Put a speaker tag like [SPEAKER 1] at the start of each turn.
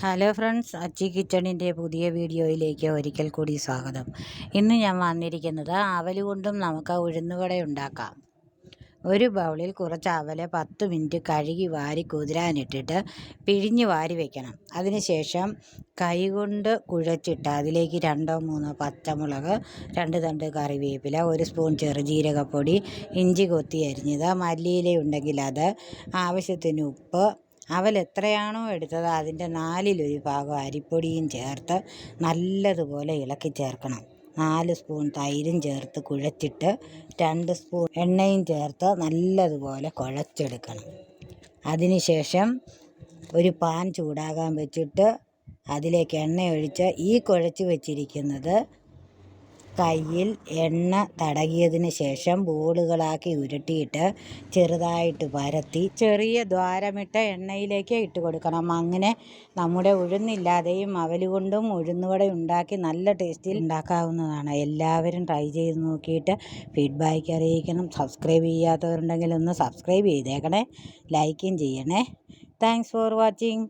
[SPEAKER 1] Hello friends, അച്ചി കിച്ചണിൻ്റെ പുതിയ വീഡിയോയിലേക്ക് ഒരിക്കൽ കൂടി സ്വാഗതം. ഇന്ന് ഞാൻ വന്നിരിക്കുന്നത് അവല് കൊണ്ടും നമുക്ക് ഉഴുന്നുവട ഉണ്ടാക്കാം. ഒരു ബൗളിൽ കുറച്ച് അവല് 10 മിനിറ്റ് കഴുകി വാരി കുതിരാനിട്ടിട്ട് പിഴിഞ്ഞ് വാരി വയ്ക്കണം. അതിനുശേഷം കൈകൊണ്ട് കുഴച്ചിട്ട് അതിലേക്ക് 2-3 പച്ചമുളക്, 2 തണ്ട് കറിവേപ്പില, 1 സ്പൂൺ ചെറുജീരകപ്പൊടി, ഇഞ്ചി കൊത്തി അരിഞ്ഞത്, മല്ലിയില ഉണ്ടെങ്കിൽ അത്, ആവശ്യത്തിന് ഉപ്പ്, അവൽ എത്രയാണോ എടുത്തത് അതിൻ്റെ 4/1 ഭാഗം അരിപ്പൊടിയും ചേർത്ത് നല്ലതുപോലെ ഇളക്കി ചേർക്കണം. 4 സ്പൂൺ തൈരും ചേർത്ത് കുഴച്ചിട്ട് 2 സ്പൂൺ എണ്ണയും ചേർത്ത് നല്ലതുപോലെ കുഴച്ചെടുക്കണം. അതിനുശേഷം ഒരു പാൻ ചൂടാകാൻ വെച്ചിട്ട് അതിലേക്ക് എണ്ണ ഒഴിച്ച് ഈ കുഴച്ച് വെച്ചിരിക്കുന്നത് കയ്യിൽ എണ്ണ തടകിയതിന് ശേഷം ബോളുകളാക്കി ഉരുട്ടിയിട്ട് ചെറുതായിട്ട് പരത്തി ചെറിയ ദ്വാരമിട്ട എണ്ണയിലേക്ക് ഇട്ട് കൊടുക്കണം. അങ്ങനെ നമ്മുടെ ഉഴുന്നില്ലാതെയും അവല് കൊണ്ടും ഉഴുന്നുവട ഉണ്ടാക്കി നല്ല ടേസ്റ്റിൽ ഉണ്ടാക്കാവുന്നതാണ്. എല്ലാവരും ട്രൈ ചെയ്ത് നോക്കിയിട്ട് ഫീഡ്ബാക്ക് അറിയിക്കണം. സബ്സ്ക്രൈബ് ചെയ്യാത്തവരുണ്ടെങ്കിൽ ഒന്ന് സബ്സ്ക്രൈബ് ചെയ്തേക്കണേ, ലൈക്കും ചെയ്യണേ. Thanks for watching.